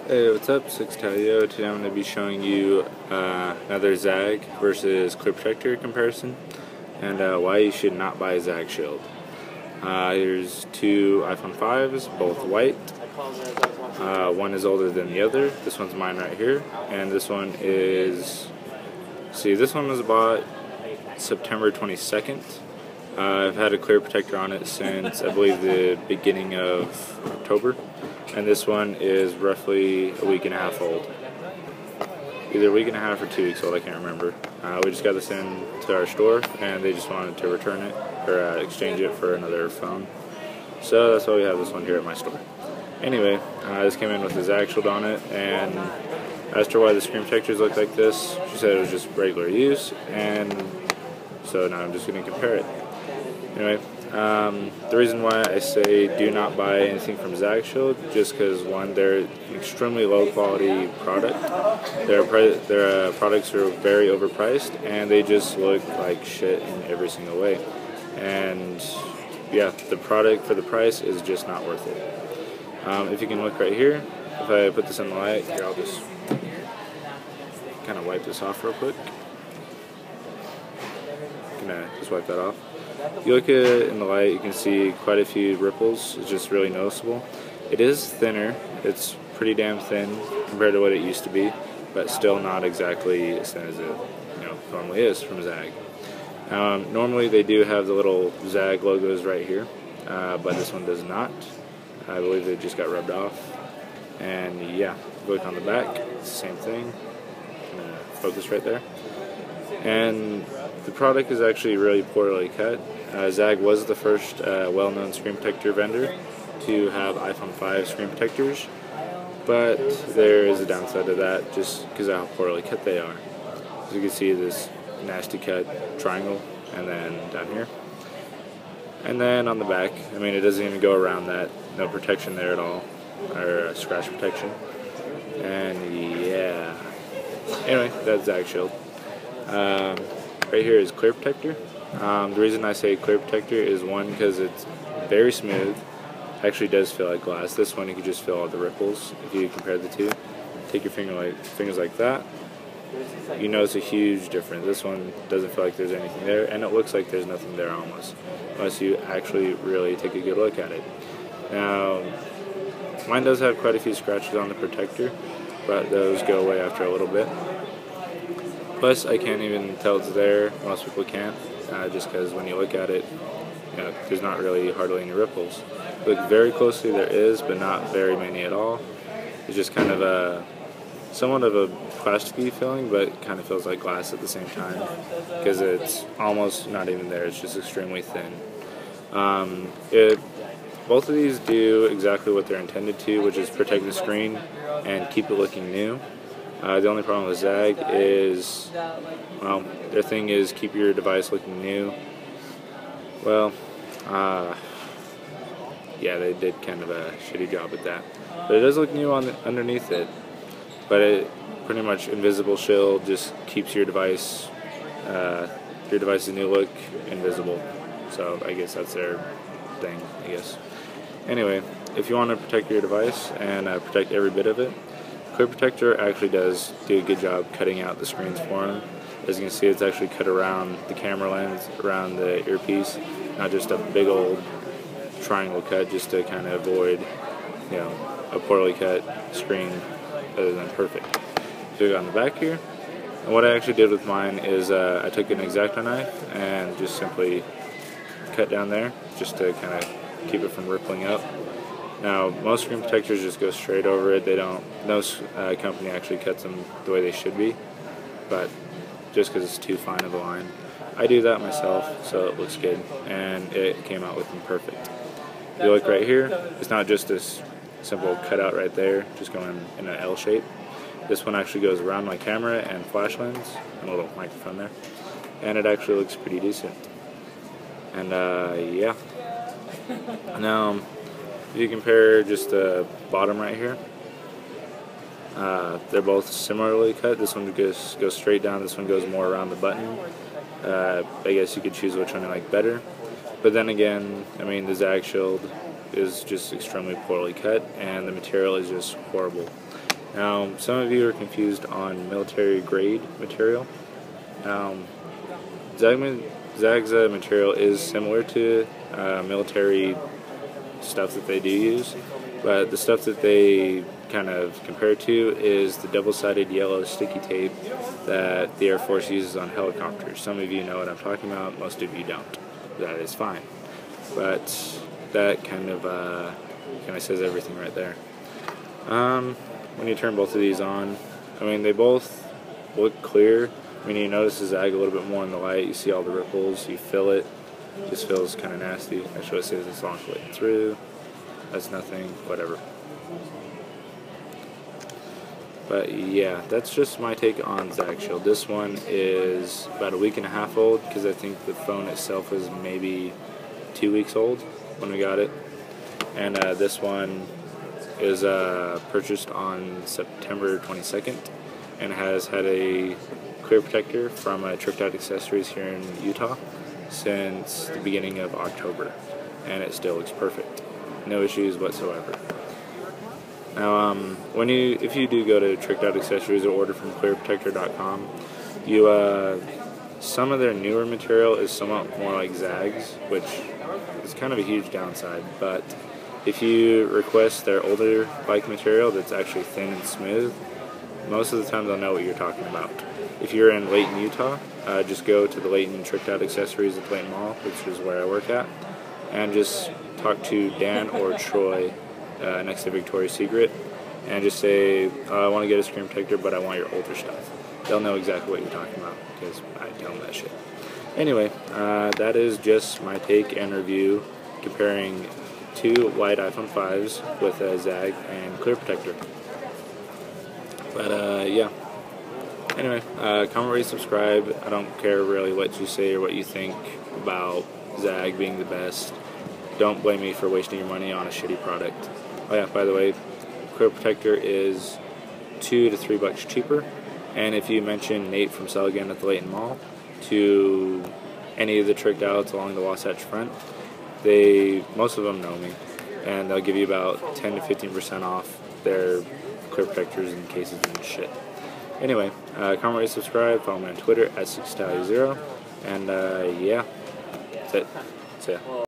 Hey, what's up? Sixtalio. Today I'm going to be showing you another Zagg versus Clear Protector comparison and why you should not buy a Zagg shield. Here's two iPhone 5s, both white. One is older than the other. This one's mine right here, and this one is, this one was bought September 22nd. I've had a Clear Protector on it since I believe the beginning of October. And this one is roughly a week and a half old. Either a week and a half or 2 weeks old, I can't remember. We just got this in to our store, and they just wanted to return it, or exchange it for another phone. So that's why we have this one here at my store. Anyway, this came in with a Zagg shield on it, and asked her why the screen protectors look like this. She said it was just regular use, and so now I'm just going to compare it. Anyway, the reason why I say do not buy anything from Zagg Shield, just because one, they're an extremely low quality product. Their products are very overpriced, and they just look like shit in every single way. And yeah, the product for the price is just not worth it. If you can look right here, if I put this in the light, here I'll just kind of wipe this off real quick. Gonna just wipe that off. If you look at it in the light, you can see quite a few ripples. It's just really noticeable. It is thinner. It's pretty damn thin compared to what it used to be, but still not exactly as thin as it normally is from Zagg. Normally they do have the little Zagg logos right here, but this one does not. I believe they just got rubbed off. And yeah, look on the back, it's the same thing. Gonna focus right there. And the product is actually really poorly cut. Zagg was the first well-known screen protector vendor to have iPhone 5 screen protectors, but there is a downside to that just because of how poorly cut they are. As you can see, this nasty cut triangle, and then down here. And then on the back, it doesn't even go around that. No protection there at all, or scratch protection. And yeah. Anyway, that's Zagg Shield. Right here is Clear Protector. The reason I say Clear Protector is one, because it's very smooth. Actually does feel like glass. This one you can just feel all the ripples if you compare the two. Take your fingers like that. You notice a huge difference. This one doesn't feel like there's anything there, and it looks like there's nothing there almost, unless you actually really take a good look at it. Now, mine does have quite a few scratches on the protector, but those go away after a little bit. Plus, I can't even tell it's there. Most people can't, just because when you look at it, there's not really hardly any ripples. Look very closely, there is, but not very many at all. It's just kind of somewhat of a plasticky feeling, but kind of feels like glass at the same time, because it's almost not even there. It's just extremely thin. Both of these do exactly what they're intended to, which is protect the screen and keep it looking new. The only problem with Zagg is, well, their thing is keep your device looking new. Well, yeah, they did kind of a shitty job at that. But it does look new underneath it. But it pretty much invisible shield just keeps your device's new look invisible. So I guess that's their thing, I guess. Anyway, if you want to protect your device and protect every bit of it, Clear Protector actually does do a good job cutting out the screens for them. As you can see, it's actually cut around the camera lens, around the earpiece, not just a big old triangle cut just to kind of avoid, a poorly cut screen other than perfect. So we got on the back here, and what I actually did with mine is I took an X-Acto knife and just simply cut down there just to kind of keep it from rippling up. Now, most screen protectors just go straight over it. No company actually cuts them the way they should be, but just because it's too fine of a line. I do that myself, so it looks good, and it came out looking perfect. If you look right here, it's not just this simple cutout right there, just going in an L shape. This one actually goes around my camera and flash lens, and a little microphone there, and it actually looks pretty decent. And yeah. Now, if you compare just the bottom right here, they're both similarly cut. This one goes straight down, this one goes more around the button. I guess you could choose which one you like better. But then again, the Zagg Shield is just extremely poorly cut, and the material is just horrible. Now, some of you are confused on military grade material. Zagg's material is similar to military stuff that they do use, but the stuff that they kind of compare to is the double-sided yellow sticky tape that the Air Force uses on helicopters. Some of you know what I'm talking about, most of you don't. That is fine. But that kind of says everything right there. When you turn both of these on, I mean, they both look clear. I mean, you notice the Zagg a little bit more in the light. You see all the ripples. You feel it. It just feels kind of nasty. Actually, it says it's oscillating through. That's nothing. Whatever. But yeah, that's just my take on Zagg Shield. This one is about a week and a half old because I think the phone itself was maybe 2 weeks old when we got it. And this one is purchased on September 22nd and has had a clear protector from Tricked Out Accessories here in Utah since the beginning of October, and it still looks perfect. No issues whatsoever. Now, if you do go to Tricked Out Accessories or order from clearprotector.com, some of their newer material is somewhat more like Zagg's, which is kind of a huge downside, but if you request their older bike material that's actually thin and smooth, most of the time they'll know what you're talking about. If you're in Layton, Utah, just go to the Layton Tricked Out Accessories at Layton Mall, which is where I work at, and just talk to Dan or Troy next to Victoria's Secret, and just say, I want to get a screen protector, but I want your older stuff. They'll know exactly what you're talking about, because I tell them that shit. Anyway, that is just my take and review comparing two white iPhone 5s with a Zagg and clear protector. But yeah. Anyway, comment, rate, subscribe. I don't care really what you say or what you think about Zagg being the best. Don't blame me for wasting your money on a shitty product. Oh yeah, by the way, clear protector is $2 to $3 cheaper. And if you mention Nate from Sell Again at the Layton Mall to any of the Tricked Outs along the Wasatch Front, most of them know me, and they'll give you about 10 to 15% off their clear protectors and cases and shit. Anyway, comment, rate, subscribe, follow me on Twitter at 6Stallion0, and yeah, that's it. See ya.